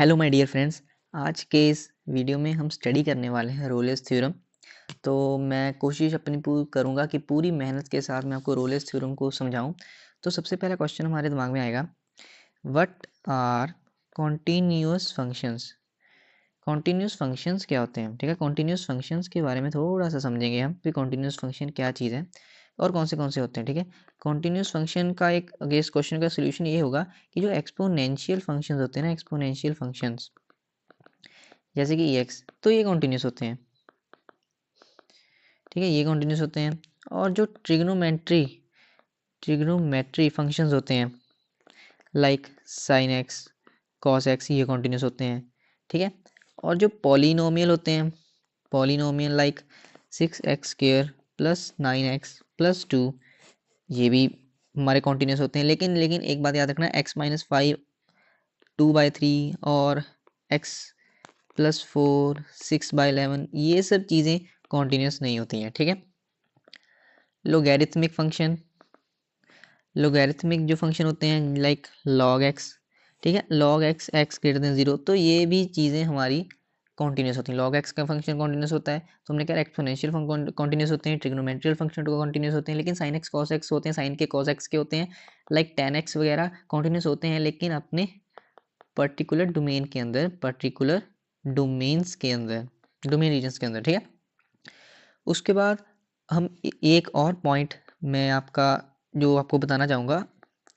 Hello my dear friends. आज के इस वीडियो में हम स्टडी करने वाले हैं रोलेस थ्योरम। तो मैं कोशिश अपनी पूरी करूँगा कि पूरी मेहनत के साथ मैं आपको रोलेस थ्योरम को समझाऊं। तो सबसे पहला क्वेश्चन हमारे दिमाग में आएगा, what are continuous functions. Continuous functions क्या होते हैं? ठीक है, कॉन्टीन्यूअस फंक्शंस के बारे में थोड़ा सा समझेंगे हम कि कॉन्टीन्यूअस फंक्शन क्या चीज़ है और कौन से होते हैं। ठीक है, कॉन्टीन्यूअस फंक्शन का एक इस क्वेश्चन का सोल्यूशन ये होगा कि जो एक्सपोनेंशियल फंक्शंस होते हैं ना, एक्सपोनेंशियल फंक्शंस जैसे कि एक्स, तो ये कॉन्टीन्यूस होते हैं। ठीक है, ये कॉन्टीन्यूस होते हैं। और जो ट्रिग्नोमेट्री फंक्शंस होते हैं like sine x, cos x, ये कॉन्टीन्यूस होते हैं। ठीक है, और जो पॉलिनोमियल होते हैं, polynomial like 6x² plus 9x+2, ये भी हमारे कॉन्टीन्यूस होते हैं। लेकिन एक बात याद रखना, x-5 2/3 और x+4 6/11, ये सब चीज़ें कॉन्टीन्यूस नहीं होती हैं। ठीक है, लोगैरिथमिक जो फंक्शन होते हैं लाइक log x, ठीक है, log x x>0, तो ये भी चीज़ें हमारी कॉन्टीन्यूस होती हैं। log x का फंक्शन कॉन्टीन्यूस होता है, तो हमने कहा एक्सपोनेंशियल फंक्शन कॉन्टीन्यूस होते हैं, ट्रिग्नोमेट्रियल फंक्शन कॉन्टीन्यूस होते हैं। लेकिन sin x cos x होते हैं, साइन के cos x के होते हैं, लाइक tan x वगैरह कॉन्टीन्यूस होते हैं, लेकिन अपने पर्टिकुलर डोमेन के अंदर, पर्टिकुलर डोमेन्स के अंदर, डोमेन रीजन्स के अंदर। ठीक है, उसके बाद हम एक और पॉइंट मैं आपको बताना चाहूँगा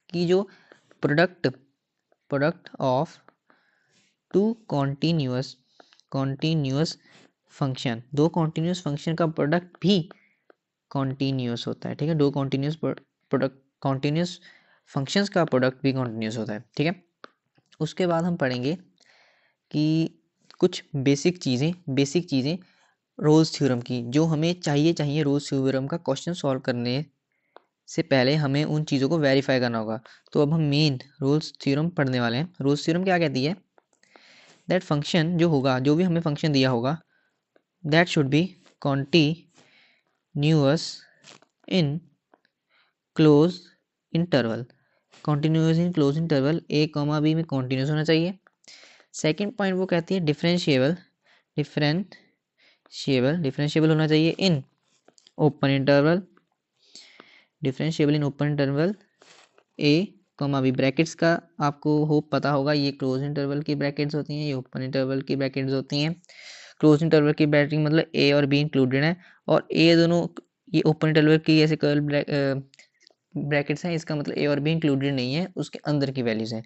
कि जो product of two continuous function, दो कॉन्टीन्यूअस फंक्शन का प्रोडक्ट भी कॉन्टीन्यूअस होता है। ठीक है, दो कॉन्टीन्यूअस फंक्शंस का प्रोडक्ट भी कॉन्टीन्यूअस होता है। ठीक है, उसके बाद हम पढ़ेंगे कि कुछ बेसिक चीज़ें रोल्स थ्योरम की, जो हमें चाहिए रोल्स थ्योरम का क्वेश्चन सॉल्व करने से पहले हमें उन चीज़ों को वेरीफाई करना होगा। तो अब हम मेन रोल्स थ्योरम पढ़ने वाले हैं। रोल्स थ्योरम क्या कहती है? दैट फंक्शन जो होगा, जो भी हमें फंक्शन दिया होगा, that should be continuous in close interval. Continuous in close interval a, b में कॉन्टीन्यूअस होना चाहिए। सेकेंड पॉइंट वो कहती है डिफरेंशिएबल होना चाहिए in open interval, differentiable in open interval a, b. Brackets का आपको होप पता होगा, ये क्लोज इंटरवल की ब्रैकेट्स होती हैं, ये ओपन इंटरवल की ब्रैकेट्स होती हैं। क्लोज इंटरवल की ब्रैकेट मतलब a और b इंक्लूडेड है, और a दोनों, ये ओपन इंटरवल की ऐसे कर्ल ब्रैकेट्स हैं, इसका मतलब a और b इंक्लूडेड नहीं है, उसके अंदर की वैल्यूज हैं।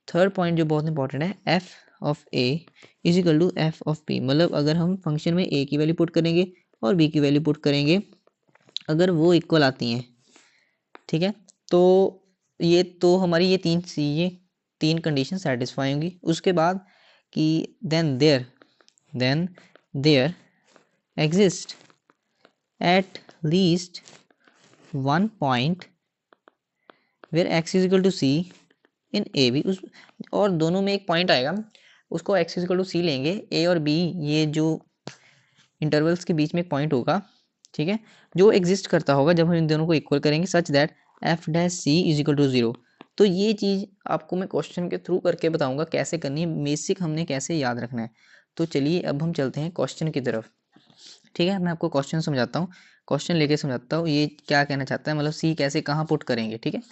थर्ड पॉइंट जो बहुत इंपॉर्टेंट है, f of a is equal to f of b, मतलब अगर हम फंक्शन में a की वैल्यू पुट करेंगे और b की वैल्यू पुट करेंगे, अगर वो इक्वल आती हैं, ठीक है, तो ये तो हमारी ये तीन कंडीशन सेटिस्फाई होंगी। उसके बाद कि then there exist at least one point where x is equal to c in a b, उस और दोनों में एक पॉइंट आएगा, उसको x is equal to c लेंगे, a और b ये जो इंटरवल्स के बीच में एक पॉइंट होगा, ठीक है, जो एग्जिस्ट करता होगा जब हम इन दोनों को इक्वल करेंगे, such that f' c is equal to 0। तो ये चीज़ आपको मैं क्वेश्चन के थ्रू करके बताऊंगा कैसे करनी है, बेसिक हमने कैसे याद रखना है। तो चलिए अब हम चलते हैं क्वेश्चन की तरफ। ठीक है, मैं आपको क्वेश्चन समझाता हूँ, क्वेश्चन लेके समझाता हूँ ये क्या कहना चाहता है, मतलब सी कैसे कहाँ पुट करेंगे। ठीक है,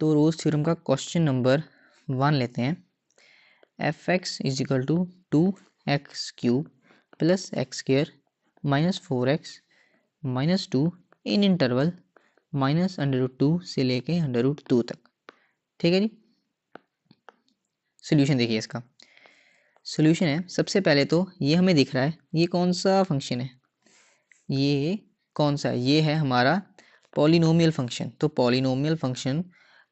तो रोल्स थ्योरम का क्वेश्चन नंबर 1 लेते हैं। f(x) is equal to 2x³ plus x² minus 4x minus 2 in interval -√2 से लेके √2 तक। ठीक है जी, सोल्यूशन देखिए इसका। सोल्यूशन है, सबसे पहले तो ये हमें दिख रहा है, ये कौन सा फंक्शन है, ये कौन सा है, ये है हमारा पॉलिनोमियल फंक्शन। तो polynomial function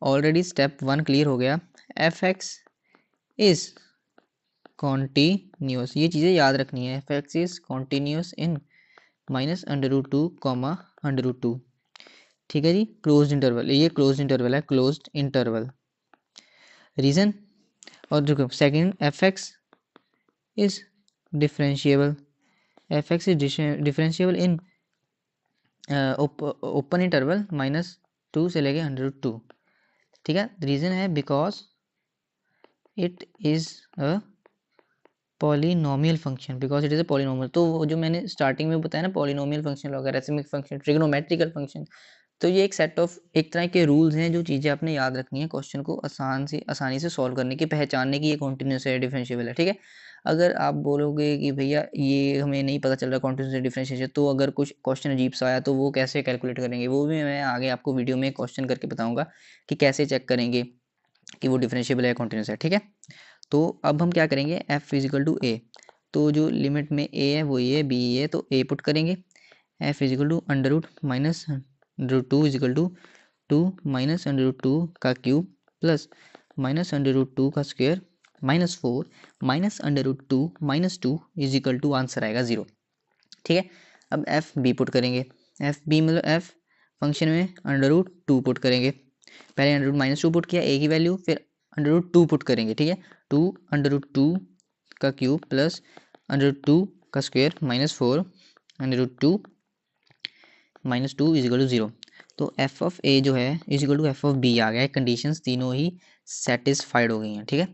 already step 1 clear हो गया। f(x) इज कॉन्टीन्यूअस, ये चीज़ें याद रखनी है, f(x) इज कॉन्टीन्यूअस इन -√2 √2। ठीक है जी, क्लोज्ड इंटरवल, ये क्लोज्ड इंटरवल है, क्लोज्ड इंटरवल। रीजन, और देखो second, f(x) is differentiable, f(x) is differentiable in open interval -2 से लेके √2। ठीक है, रीजन है because it is a polynomial function because it is a polynomial. तो वो जो मैंने स्टार्टिंग में बताया ना, polynomial function, logarithmic function, trigonometrical function, तो ये एक सेट ऑफ एक तरह के रूल्स हैं जो चीज़ें आपने याद रखनी है क्वेश्चन को आसानी से सॉल्व करने की, पहचानने की ये कॉन्टिन्यूस है, डिफरेंशिएबल है, ठीक है। अगर आप बोलोगे कि भैया ये हमें नहीं पता चल रहा कॉन्टिन्यूस डिफरेंशिएशन, तो अगर कुछ क्वेश्चन अजीब सा आया तो वो कैसे कैलकुलेट करेंगे, वो भी मैं आगे आपको वीडियो में क्वेश्चन करके बताऊंगा कि कैसे चेक करेंगे कि वो डिफरेंशिएबल है, कॉन्टिन्यूस है, ठीक है। तो अब हम क्या करेंगे, एफ इजिकल टू ए, तो जो लिमिट में ए है वो ये, बी है, तो ए पुट करेंगे, F equal to under root minus root two equal to two minus under root two का cube plus minus under root two का square minus 4 minus under root two minus 2 equal to answer आएगा 0, ठीक है। अब F B put करेंगे, F B मतलब F function में under root two put करेंगे, पहले under root minus two put किया ए की वैल्यू, फिर अंडर रूट टू पुट करेंगे, ठीक है। टू अंडर रूट टू का cube plus under root two का square minus 4 under root two minus 2 equal to 0। तो एफ ऑफ ए जो है equal to F of B आ गया है, कंडीशंस तीनों ही सेटिस्फाइड हो गई हैं, ठीक है,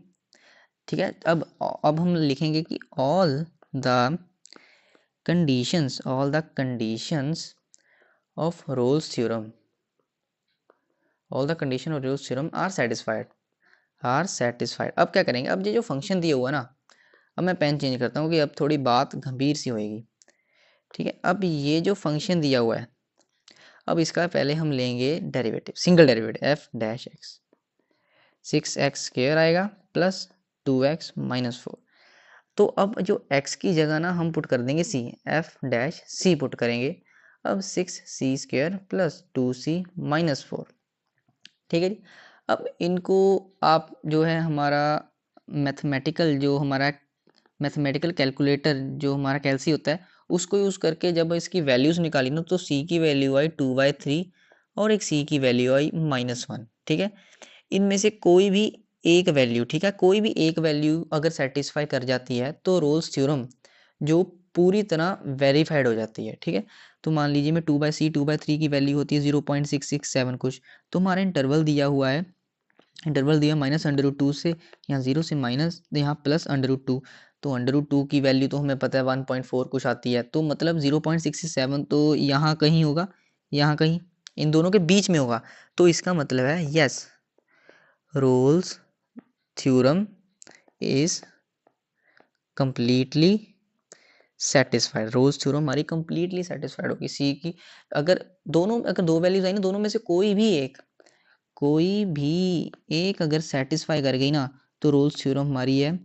ठीक है। अब हम लिखेंगे कि all the conditions of Rolle's theorem, all the condition of Rolle's theorem are satisfied. अब क्या करेंगे, अब ये जो फंक्शन दिया हुआ ना, अब मैं पेन चेंज करता हूँ कि अब थोड़ी बात गंभीर सी होएगी, ठीक है। अब ये जो फंक्शन दिया हुआ है, अब इसका पहले हम लेंगे derivative, single derivative F dash x, 6x square आएगा प्लस 2x माइनस 4। तो अब जो x की जगह ना हम पुट कर देंगे c, F dash c put करेंगे, अब 6c square plus 2c minus 4, ठीक है जी। अब इनको आप जो है हमारा मैथमेटिकल कैलकुलेटर जो हमारा कैलसी होता है उसको यूज़ करके जब इसकी वैल्यूज़ निकाली ना, तो c की वैल्यू आई 2/3 और एक c की वैल्यू आई -1, ठीक है। इनमें से कोई भी एक वैल्यू, ठीक है, कोई भी एक वैल्यू अगर सेटिस्फाई कर जाती है तो रोल्स थ्योरम जो पूरी तरह वेरीफाइड हो जाती है, ठीक है। तो मान लीजिए मैं 2/3 की वैल्यू होती है 0.667 कुछ, तो हमारा इंटरवल दिया हुआ है, इंटरवल दिया माइनस अंडर रूट टू से, यहाँ 0 से माइनस, यहाँ प्लस अंडर रूट टू, तो अंडर रूट टू की वैल्यू तो हमें पता है 1.4 कुछ आती है, तो मतलब 0.667 तो यहाँ कहीं होगा, यहाँ कहीं इन दोनों के बीच में होगा, तो इसका मतलब है yes, Rolle's theorem is completely satisfied, Rolle's theorem हमारी कंप्लीटली सेटिस्फाइड होगी सी की। अगर दो वैल्यूज आई ना, दोनों में से कोई भी एक अगर सेटिस्फाई कर गई ना, तो रोल्स थ्योरम हमारी है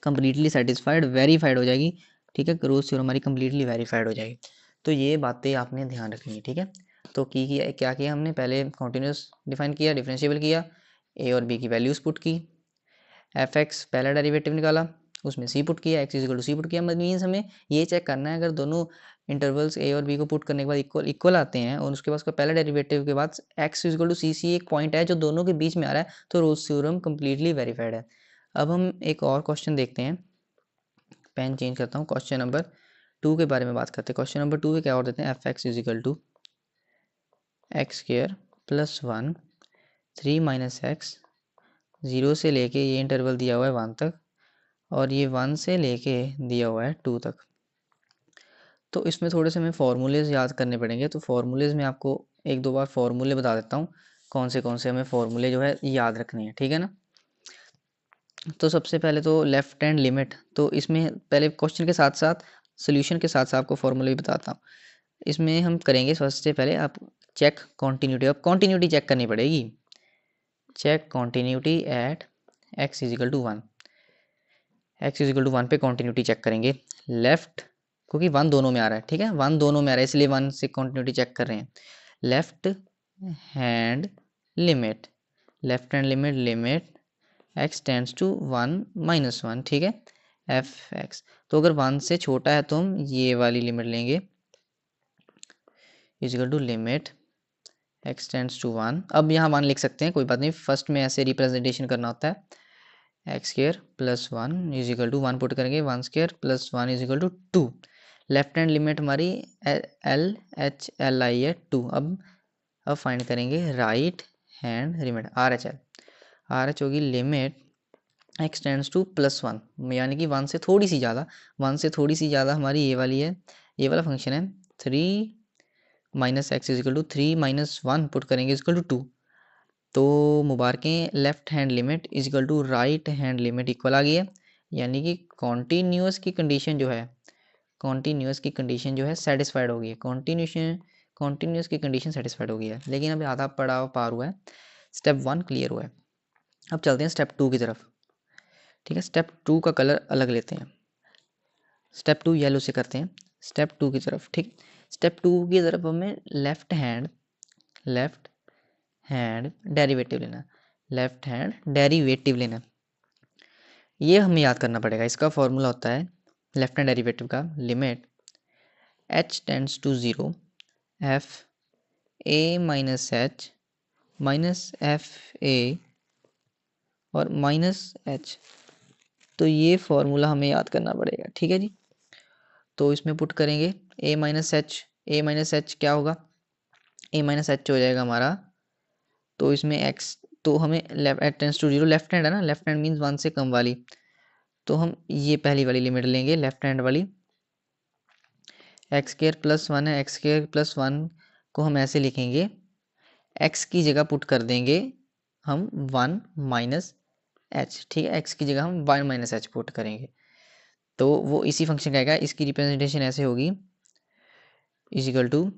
कंप्लीटली सेटिस्फाइड, वेरीफाइड हो जाएगी, ठीक है। रोल्स थ्योरम हमारी कंप्लीटली वेरीफाइड हो जाएगी। तो ये बातें आपने ध्यान रखनी है, ठीक है। तो क्या किया हमने, पहले कॉन्टिन्यूस डिफाइन किया, डिफरेंशिएबल किया, ए और बी की वैल्यूज पुट की, एफ एक्स पहला डेरिवेटिव निकाला, उसमें सी पुट किया, x is equal to c put किया। मीन्स हमें ये चेक करना है अगर दोनों इंटरवल्स ए और बी को पुट करने के बाद इक्वल आते हैं और उसके बाद उसका पहला डेरिवेटिव के बाद एक्स इजिकल टू सी, सी एक पॉइंट है जो दोनों के बीच में आ रहा है, तो रोल्स थ्योरम कंप्लीटली वेरीफाइड है। अब हम एक और क्वेश्चन देखते हैं, पेन चेंज करता हूँ, क्वेश्चन नंबर 2 के बारे में बात करते हैं। क्वेश्चन नंबर 2 में क्या और देते हैं, f x is equal to x square plus 1 3 minus x, 0 से लेके ये इंटरवल दिया हुआ है 1 तक, और ये 1 से लेके दिया हुआ है 2 तक। तो इसमें थोड़े से हमें फार्मूलेज याद करने पड़ेंगे, तो फार्मूलेज में आपको एक दो बार फार्मूले बता देता हूँ, कौन से हमें फार्मूले जो है याद रखने हैं, ठीक है ना। तो सबसे पहले तो लेफ्ट हैंड लिमिट, तो इसमें पहले क्वेश्चन के साथ साथ सोल्यूशन के साथ साथ आपको फार्मूले भी बताता हूँ। इसमें हम करेंगे सबसे पहले आप चेक कॉन्टीन्यूटी, अब कॉन्टीन्यूटी चेक करनी पड़ेगी, check continuity at x is equal to 1, x is equal to 1 पे कॉन्टीन्यूटी चेक करेंगे, लेफ्ट क्योंकि 1 दोनों में आ रहा है, ठीक है, 1 दोनों में आ रहा है इसलिए 1 से कॉन्टीन्यूटी चेक कर रहे हैं। Left hand limit, left hand limit, limit x tends to 1 minus 1, ठीक है, एफ एक्स। तो अगर 1 से छोटा है तो हम ये वाली लिमिट लेंगे, is equal to limit x tends to 1। अब यहाँ 1 लिख सकते हैं, कोई बात नहीं, फर्स्ट में ऐसे रिप्रेजेंटेशन करना होता है, x square plus 1 is equal to 1 put करेंगे, 1 square plus 1 is equal to 2। Left hand limit हमारी LHLI है 2। अब फाइंड करेंगे right hand limit RHL, RH होगी लिमिट एक्स टेंड्स टू +1, यानी कि 1 से थोड़ी सी ज़्यादा, 1 से थोड़ी सी ज़्यादा हमारी ये वाली है, ये वाला फंक्शन है 3 minus x is equal to 3 minus 1 put करेंगे इजिकल टू 2, तो मुबारकें left hand limit equal to right hand limit equal आ गई है, यानी कि कॉन्टीन्यूअस की कंडीशन जो है, कॉन्टीन्यूअस की कंडीशन जो है सेटिस्फाइड हो गई है, कॉन्टीन्यूअस की कंडीशन सेटिस्फाइड हो गई है। लेकिन अभी आधा पड़ाव पार हुआ है, स्टेप 1 क्लियर हुआ है। अब चलते हैं स्टेप 2 की तरफ। ठीक है, स्टेप 2 का कलर अलग लेते हैं, स्टेप 2 येलो से करते हैं, स्टेप 2 की तरफ। ठीक, स्टेप 2 की तरफ हमें लेफ्ट हैंड डेरिवेटिव लेना, लेफ्ट हैंड डेरिवेटिव लेना। ये हमें याद करना पड़ेगा, इसका फॉर्मूला होता है लेफ्ट हैंड डेरिवेटिव का, limit h tends to 0 f a minus h minus f a और माइनस एच। तो ये फॉर्मूला हमें याद करना पड़ेगा। ठीक है जी, तो इसमें पुट करेंगे a माइनस एच क्या होगा, a माइनस एच हो जाएगा हमारा, तो इसमें x, तो हमें left tends to 0, left hand है ना, लेफ्ट हैंड मीन्स 1 से कम वाली, तो हम ये पहली वाली लिमिट लेंगे लेफ्ट हैंड वाली, एक्स स्क्वायर प्लस 1 है, एक्स स्क्वायर प्लस 1 को हम ऐसे लिखेंगे, x की जगह पुट कर देंगे हम 1 माइनस एच। ठीक है, x की जगह हम 1 माइनस एच पुट करेंगे, तो वो इसी फंक्शन का आएगा। इसकी रिप्रेजेंटेशन ऐसे होगी, is equal to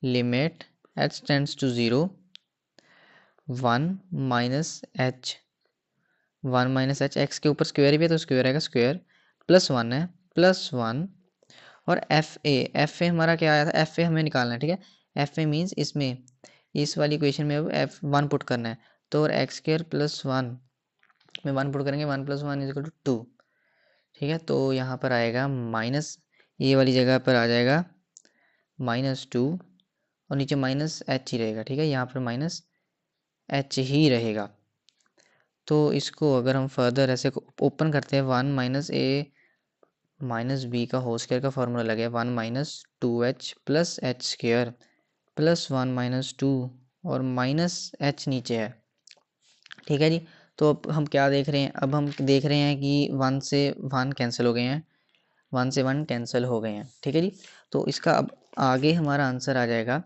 limit h tends to 0 1 minus h, 1 minus h, x के ऊपर स्क्वायर भी है तो स्क्वायर आएगा, स्क्वायर प्लस 1 है, प्लस 1 और एफ ए हमारा क्या आया था, एफ ए हमें निकालना है। ठीक है, एफ ए मीन्स इसमें इस वाली इक्वेशन में अब F1 पुट करना है, तो और एक्स स्क्वायर प्लस 1 में 1 पुट करेंगे, 1 प्लस 1 इजिकल टू 2। ठीक है, तो यहाँ पर आएगा माइनस, ये वाली जगह पर आ जाएगा -2 और नीचे माइनस एच ही रहेगा। ठीक है, यहाँ पर माइनस एच ही रहेगा। तो इसको अगर हम फर्दर ऐसे ओपन करते हैं, 1 माइनस ए माइनस बी का होल स्क्वायर का फॉर्मूला लगे 1 minus 2h plus h square plus 1 minus 2 और माइनस एच नीचे है। ठीक है जी, तो अब हम क्या देख रहे हैं, अब हम देख रहे हैं कि 1 से 1 कैंसिल हो गए हैं, 1 से 1 कैंसिल हो गए हैं। ठीक है जी, तो इसका अब आगे हमारा आंसर आ जाएगा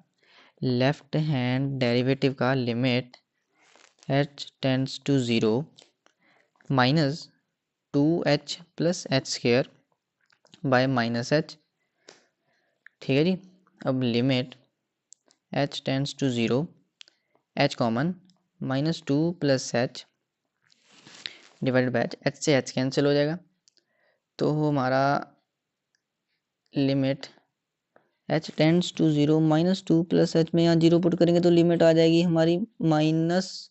लेफ्ट हैंड डेरिवेटिव का limit h tends to 0 minus 2h plus h square by minus h. ठीक है जी, अब limit h tends to 0, h common, -2 plus h divided by h से h कैंसिल हो जाएगा, तो हमारा limit h tends to 0 -2 plus h में यहाँ 0 पुट करेंगे तो लिमिट आ जाएगी हमारी -2,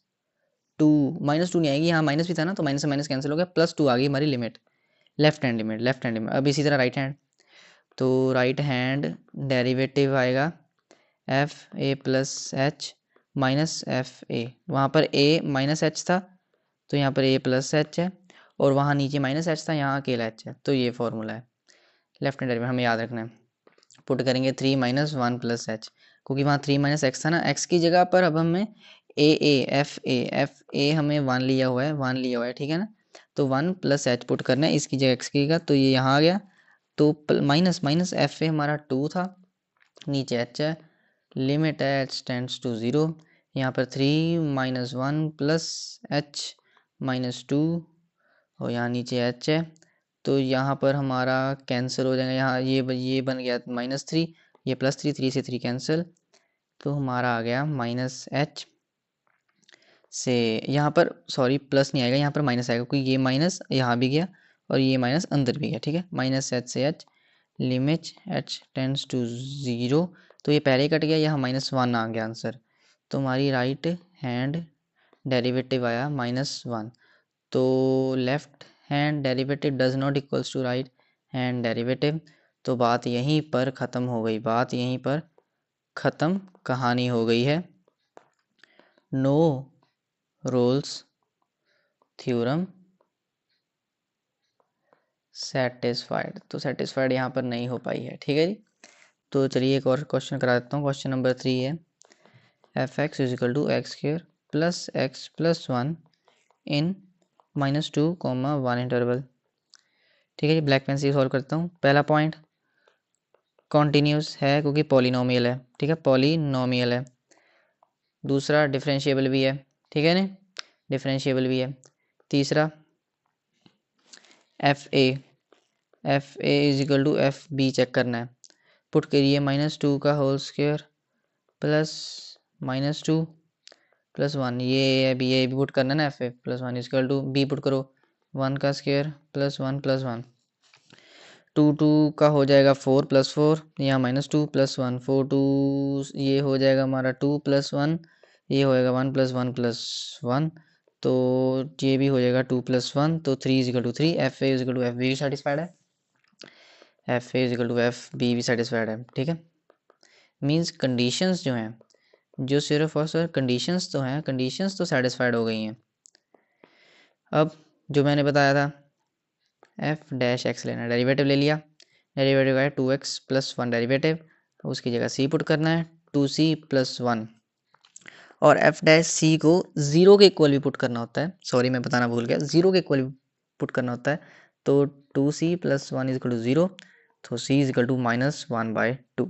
-2 नहीं आएगी, यहाँ माइनस भी था ना, तो माइनस से माइनस कैंसिल हो गया, +2 आ गई हमारी लिमिट, लेफ्ट हैंड लिमिट। अब इसी तरह राइट हैंड, तो राइट हैंड डेरिवेटिव आएगा F a plus H minus f ए, वहाँ पर ए माइनस एच था तो यहाँ पर ए प्लस एच है, और वहाँ नीचे माइनस एच था, यहाँ अकेला एच है, तो ये फॉर्मूला है लेफ्ट हैंड डेरिवेटिव, हमें याद रखना है। पुट करेंगे 3 माइनस 1 प्लस एच, क्योंकि वहाँ 3 माइनस एक्स था ना, एक्स की जगह पर अब हमें एफ ए हमें 1 लिया हुआ है, ठीक है ना, तो 1 प्लस एच पुट करना है इसकी जगह एक्स की जगह, तो ये यहाँ आ गया, तो माइनस माइनस एफ ए हमारा 2 था, नीचे एच है, लिमिट है एच टेंड्स टू 0, यहाँ पर 3 माइनस 1 प्लस एच -2 और यहाँ नीचे एच है, तो यहाँ पर हमारा कैंसिल हो जाएगा, यहाँ ये बन गया -3, ये +3, 3 से 3 कैंसिल, तो हमारा आ गया माइनस एच से, यहाँ पर सॉरी प्लस नहीं आएगा, यहाँ पर माइनस आएगा, क्योंकि ये माइनस यहाँ भी गया और ये माइनस अंदर भी गया। ठीक है, माइनस एच से h, limit h tends to 0, तो ये पहले ही कट गया, यहाँ -1 आ गया आंसर, तो हमारी राइट हैंड डेरिवेटिव आया -1। तो left hand derivative does not equals to right hand derivative, तो बात यहीं पर ख़त्म हो गई, कहानी हो गई है। नो रोल्स थ्योरम सेटिस्फाइड, तो सेटिस्फाइड यहाँ पर नहीं हो पाई है। ठीक है जी, तो चलिए एक और क्वेश्चन करा देता हूँ। क्वेश्चन नंबर 3 है f x is equal to x square plus x plus 1 in -2, 1 interval. ठीक है जी, ब्लैक पेन से सॉल्व करता हूँ। पहला पॉइंट कॉन्टीन्यूस है क्योंकि पॉलिनोमियल है, ठीक है, पॉलिनोमियल है। दूसरा डिफरेंशिएबल भी है, ठीक है ना, डिफरेंशिएबल भी है। तीसरा f a is equal to f b check करना है। पुट करिए -2 का होल स्क्वायर प्लस -2 प्लस 1, ये भी पुट करना है ना, f a plus 1 is equal to b put करो 1 का स्क्वायर प्लस 1 प्लस 1, 2 का हो जाएगा 4 प्लस 4, यहाँ -2 प्लस 1, 4 2 ये हो जाएगा हमारा 2 प्लस 1, ये होएगा 1 प्लस 1 प्लस 1, तो ये भी हो जाएगा 2 प्लस 1, तो 3 is equal to 3। F a is equal to f b भी सेटिस्फाइड है, f a is equal to f b भी सेटिस्फाइड है, ठीक है। मीन्स कंडीशंस जो हैं, जो सिर्फ और सिर्फ कंडीशंस तो हैं, कंडीशंस तो सेटिस्फाइड हो गई हैं। अब जो मैंने बताया था एफ डैश एक्स लेना, डेरिवेटिव ले लिया, डेरिवेटिव है 2x प्लस 1 डेरिवेटिव, उसकी जगह c पुट करना है 2c प्लस 1, और एफ डैश सी को 0 के इक्वल भी पुट करना होता है, सॉरी मैं बताना भूल गया, 0 के इक्वल भी पुट करना होता है, तो 2c plus 1 is equal to 0, तो c is equal to -1/2,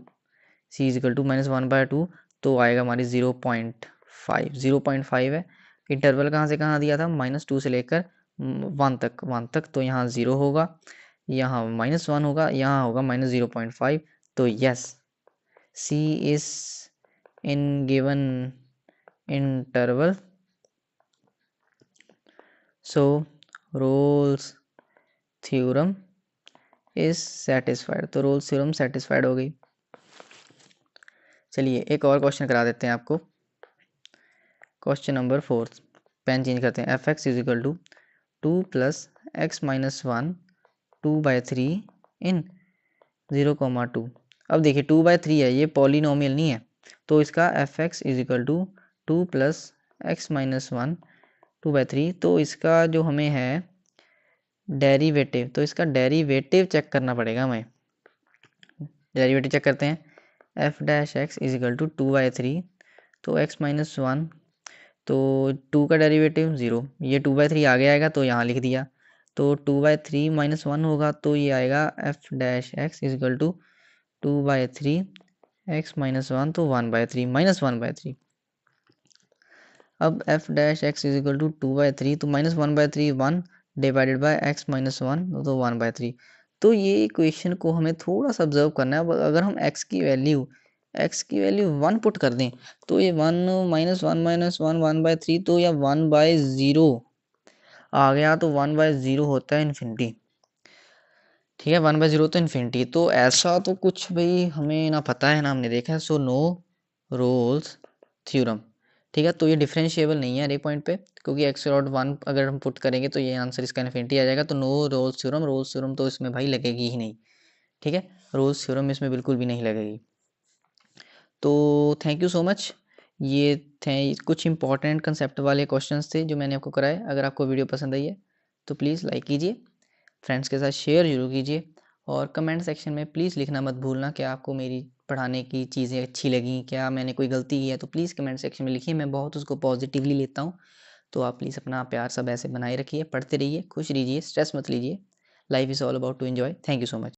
c is equal to -1/2, तो आएगा हमारी 0.5 है। इंटरवल कहाँ से कहाँ दिया था, -2 से लेकर 1 तक, तो यहाँ 0 होगा, यहाँ -1 होगा, यहाँ होगा -0.5, तो yes c is in given interval, so Rolle's theorem is satisfied, तो रोल्स थ्योरम सेटिस्फाइड हो गई। चलिए एक और क्वेश्चन करा देते हैं आपको, क्वेश्चन नंबर 4, पेन चेंज करते हैं। F x is equal to 2 plus x minus 1 2/3 in 0,2। अब देखिए 2/3 है, ये पॉलिनोमियल नहीं है, तो इसका f x is equal to 2 plus x minus 1 2/3, तो इसका जो हमें है डेरिवेटिव, तो इसका डेरिवेटिव चेक करना पड़ेगा हमें। डेरिवेटिव चेक करते हैं, f dash x is equal to 2/3, तो एक्स माइनस 1, तो 2 का डेरिवेटिव 0, ये 2/3 आगे आएगा तो यहाँ लिख दिया, तो 2/3 माइनस 1 होगा, तो ये आएगा f dash x is equal to 2/3 x minus 1, तो 1/3 -1/3। अब f dash x is equal to 2/3, तो -1/3 1 डिवाइडेड बाय एक्स माइनस 1, तो 1/3। तो ये इक्वेशन को हमें थोड़ा सा ऑब्जर्व करना है। अब अगर हम x की वैल्यू 1 पुट कर दें, तो ये 1 -1 -1 1/3, तो या 1/0 आ गया, तो 1/0 होता है इन्फिनिटी, ठीक है, 1/0 तो इन्फिनिटी, तो ऐसा तो कुछ भाई हमें ना पता है ना हमने देखा है, सो नो रोल्स थ्योरम, ठीक है। तो ये डिफरेंशिएबल नहीं है हर एक पॉइंट पे, क्योंकि एक्स नॉट 1 अगर हम पुट करेंगे तो ये आंसर इसका इन्फिनिटी आ जाएगा, तो no Rolle's theorem, Rolle's theorem तो इसमें भाई लगेगी ही नहीं, ठीक है, रोल्स थ्योरम इसमें बिल्कुल भी नहीं लगेगी। तो थैंक यू सो मच, ये थे कुछ इंपॉर्टेंट कंसेप्ट वाले क्वेश्चंस थे जो मैंने आपको कराए। अगर आपको वीडियो पसंद आई है तो प्लीज़ लाइक कीजिए, फ्रेंड्स के साथ शेयर जरूर कीजिए, और कमेंट सेक्शन में प्लीज़ लिखना मत भूलना कि आपको मेरी पढ़ाने की चीज़ें अच्छी लगी, क्या मैंने कोई गलती की है, तो प्लीज़ कमेंट सेक्शन में लिखिए, मैं बहुत उसको पॉजिटिवली लेता हूँ। तो आप प्लीज़ अपना प्यार सब ऐसे बनाए रखिए, पढ़ते रहिए, खुश रहिए, स्ट्रेस मत लीजिए, life is all about to enjoy. Thank you so much.